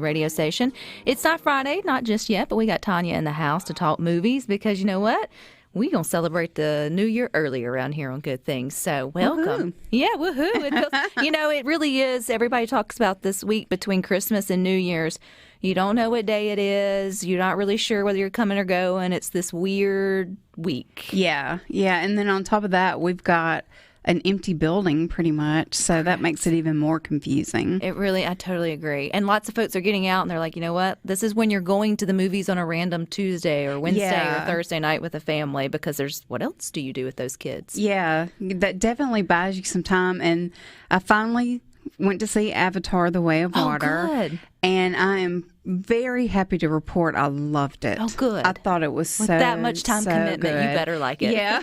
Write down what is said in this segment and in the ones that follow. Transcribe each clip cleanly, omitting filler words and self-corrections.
radio station. It's not Friday, not just yet, but we got Tanya in the house to talk movies because you know what? We're going to celebrate the new year early around here on Good Things. So welcome. Woo-hoo. Yeah, woohoo. It feels, it really is. Everybody talks about this week between Christmas and New Year's. You don't know what day it is. You're not really sure whether you're coming or going. It's this weird week. Yeah. And then on top of that, we've got an empty building pretty much, so that makes it even more confusing. I totally agree. And lots of folks are getting out and they're like, you know what, this is when you're going to the movies on a random Tuesday or Wednesday or Thursday night with a family, because what else do you do with those kids? Yeah, that definitely buys you some time. And I finally went to see Avatar: The Way of Water. Good. And I am very happy to report I loved it. Oh, good. I thought it was with that much time commitment, good. You better like it. Yeah.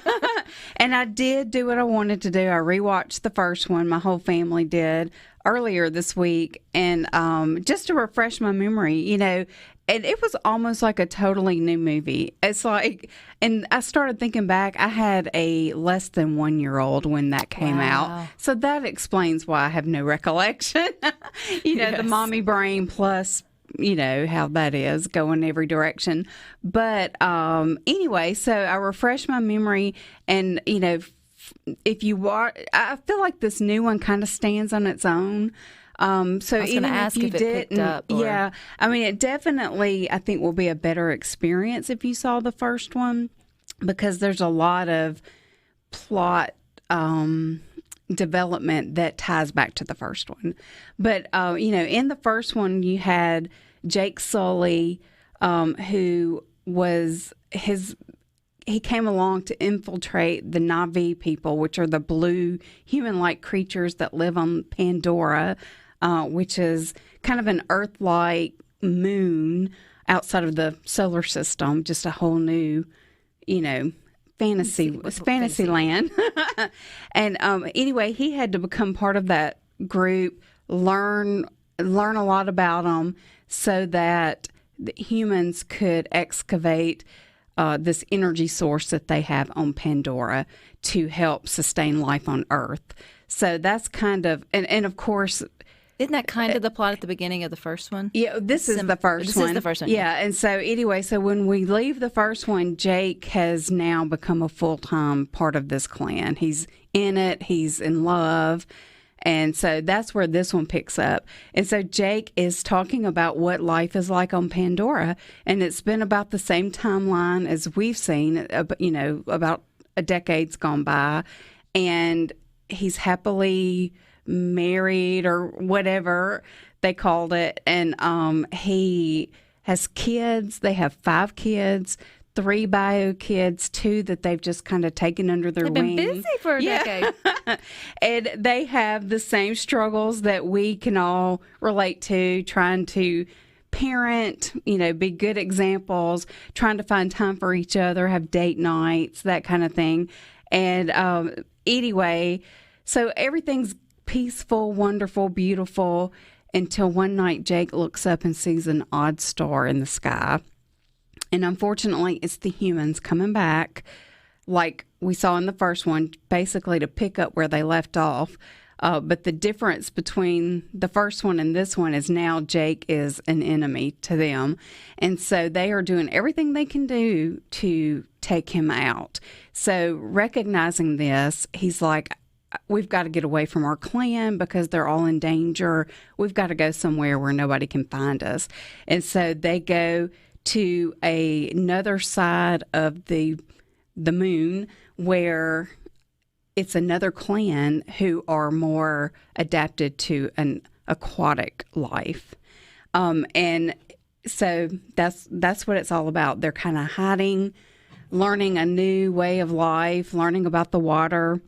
And I did do what I wanted to do. I rewatched the first one. My whole family did earlier this week. And just to refresh my memory, and it was almost like a totally new movie. It's like, and I started thinking back, I had a less than 1 year old when that came out. So that explains why I have no recollection. Yes. The mommy brain plus, how that is going every direction. But anyway, so I refreshed my memory and, if you watch, I feel like this new one kind of stands on its own. So even if you didn't, it definitely, I think, will be a better experience if you saw the first one, because there's a lot of plot development that ties back to the first one. But in the first one, you had Jake Sully, who was he came along to infiltrate the Na'vi people, which are the blue human-like creatures that live on Pandora, which is kind of an Earth-like moon outside of the solar system, just a whole new, fantasy land. And anyway, he had to become part of that group, learn a lot about them so that the humans could excavate this energy source that they have on Pandora to help sustain life on Earth. So that's kind of, and of course, isn't that kind of the plot at the beginning of the first one? Yeah, this is the first one. This is the first one. Yeah, and so anyway, so when we leave the first one, Jake has now become a full-time part of this clan. He's in it. He's in love. And so that's where this one picks up. And so Jake is talking about what life is like on Pandora. And it's been about the same timeline as we've seen, about a decade's gone by. And he's happily married or whatever they called it. And he has kids. They have 5 kids. 3 bio kids, 2 that they've just kind of taken under their wing. They've been busy for a decade. And they have the same struggles that we can all relate to, trying to parent, be good examples, trying to find time for each other, have date nights, that kind of thing. And anyway, so everything's peaceful, wonderful, beautiful, until one night Jake looks up and sees an odd star in the sky. And unfortunately, it's the humans coming back, like we saw in the first one, basically to pick up where they left off. But the difference between the first one and this one is now Jake is an enemy to them. And so they are doing everything they can do to take him out. So recognizing this, he's like, we've got to get away from our clan because they're all in danger. We've got to go somewhere where nobody can find us. And so they go to another side of the moon where it's another clan who are more adapted to an aquatic life. And so that's what it's all about. They're kind of hiding, learning a new way of life, learning about the water.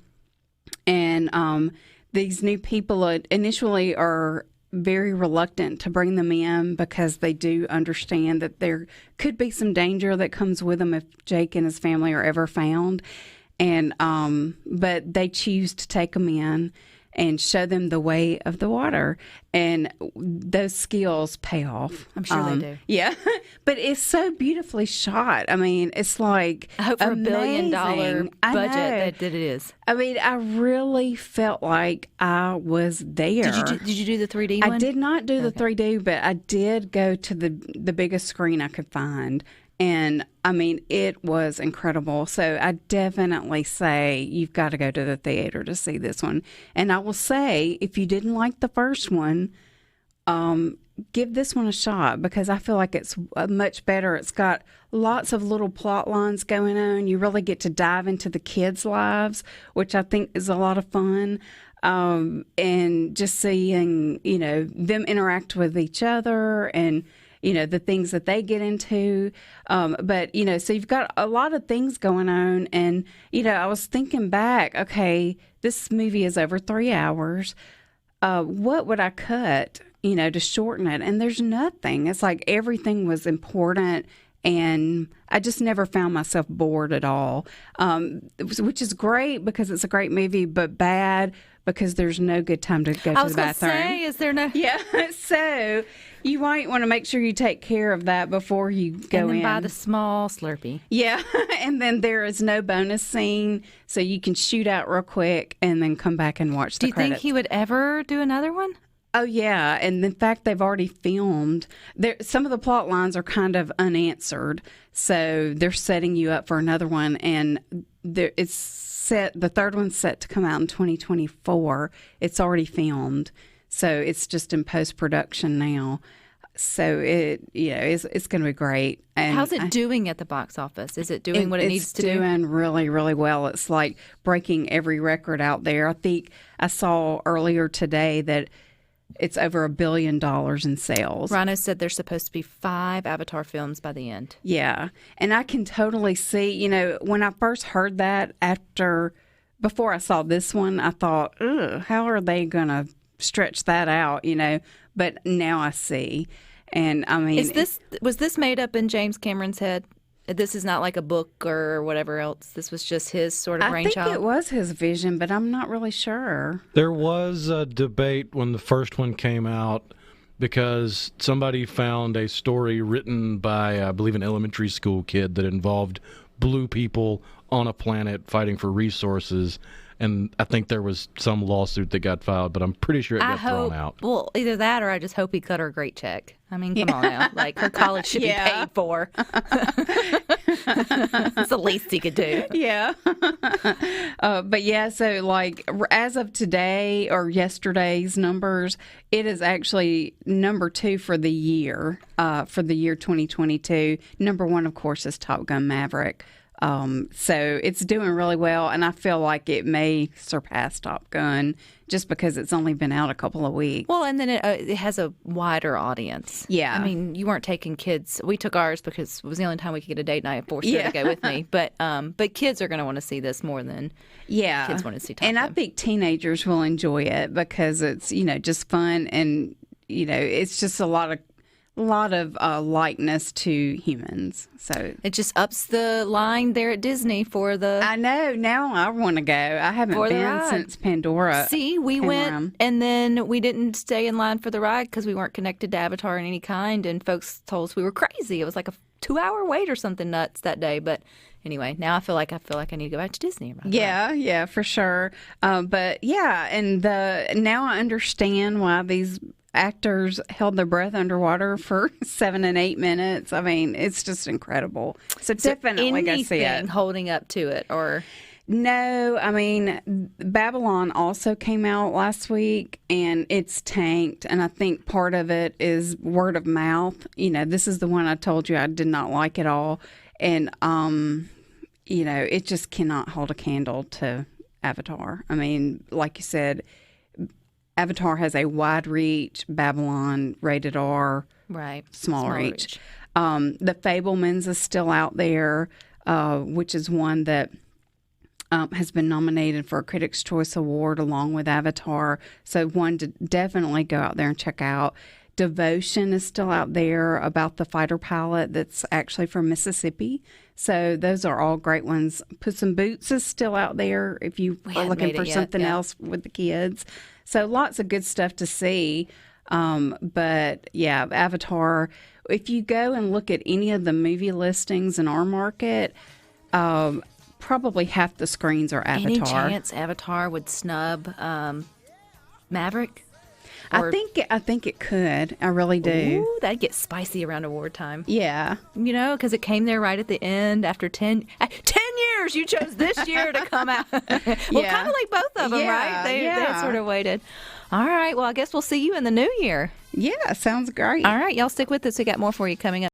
And these new people initially are very reluctant to bring them in because they do understand that there could be some danger that comes with them if Jake and his family are ever found. And but they choose to take them in. and show them the way of the water. And those skills pay off. I'm sure they do. Yeah. But it's so beautifully shot. I mean, it's like I hope for amazing. $1 billion budget that it is. I mean, I really felt like I was there. Did you do the 3D one? I did not do the 3D, but I did go to the biggest screen I could find. And I mean, it was incredible. So I definitely say you've got to go to the theater to see this one. And I will say, if you didn't like the first one, give this one a shot, because I feel like it's much better. It's got lots of little plot lines going on. You really get to dive into the kids' lives, which I think is a lot of fun. And just seeing, them interact with each other and, the things that they get into. But, so you've got a lot of things going on. And, I was thinking back, okay, this movie is over 3 hours. What would I cut, to shorten it? And there's nothing. It's like everything was important. And I just never found myself bored at all, which is great because it's a great movie, but bad because there's no good time to go to the bathroom. I was going to say, is there no... Yeah, so you might want to make sure you take care of that before you go in. And then buy the small Slurpee. Yeah, and then there is no bonus scene, so you can shoot out real quick and then come back and watch the credits. Do you think he would ever do another one? Oh, yeah. And in fact, they've already filmed. Some of the plot lines are kind of unanswered. So they're setting you up for another one. And it's set, the third one's set to come out in 2024. It's already filmed. So it's just in post-production now. So it's going to be great. And how's it doing at the box office? Is it doing what it needs to do? It's doing really, really well. It's like breaking every record out there. I think I saw earlier today that it's over $1 billion in sales. Rhino said there's supposed to be 5 Avatar films by the end. Yeah. And I can totally see, when I first heard that before I saw this one, I thought, ugh, how are they going to stretch that out, But now I see. And I mean, was this made up in James Cameron's head? This is not like a book or whatever else. This was just his sort of brainchild. I think it was his vision, but I'm not really sure. There was a debate when the first one came out because somebody found a story written by, I believe, an elementary school kid that involved blue people on a planet fighting for resources. And I think there was some lawsuit that got filed, but I'm pretty sure it got thrown out. Well, either that or I just hope he cut her a great check. I mean, come on now. Like, her college should be paid for. It's the least he could do. Yeah. But yeah, so like as of today or yesterday's numbers, it is actually number 2 for the year 2022. Number 1, of course, is Top Gun Maverick. So it's doing really well, and I feel like it may surpass Top Gun just because it's only been out a couple of weeks. Well, and then it has a wider audience. Yeah. I mean, you weren't taking kids. We took ours because it was the only time we could get a date night. I forced her to go with me. But kids are going to want to see this more than kids want to see Top Gun. And I think teenagers will enjoy it because it's, just fun and, it's just a lot of likeness to humans. So it just ups the line there at Disney for the... I know. Now I want to go. I haven't been since Pandora. See, we went and then we didn't stay in line for the ride because we weren't connected to Avatar in any kind, and folks told us we were crazy. It was like a 2-hour wait or something nuts that day. But anyway, now I feel like I need to go back to Disney. Yeah, for sure. But yeah, and now I understand why these actors held their breath underwater for 7 and 8 minutes. I mean, it's just incredible. So definitely go see it. Anything holding up to it, or... No, I mean, Babylon also came out last week, and it's tanked, and I think part of it is word of mouth. This is the one I told you I did not like at all, and, it just cannot hold a candle to Avatar. I mean, like you said, Avatar has a wide reach, Babylon rated R, right, small reach. The Fabelmans is still out there, which is one that has been nominated for a Critics' Choice Award along with Avatar. So one to definitely go out there and check out. Devotion is still out there about the fighter pilot that's actually from Mississippi. So those are all great ones. Puss in Boots is still out there if you are looking for something else with the kids. So lots of good stuff to see. But yeah, Avatar, if you go and look at any of the movie listings in our market, probably half the screens are Avatar. Any chance Avatar would snub Maverick? I think it could. I really do. Ooh, that'd get spicy around award time. Yeah. You know, because it came there right at the end after 10 years. You chose this year to come out. Well, kind of like both of them, right? They sort of waited. All right. Well, I guess we'll see you in the new year. Yeah, sounds great. All right. Y'all stick with us. We got more for you coming up.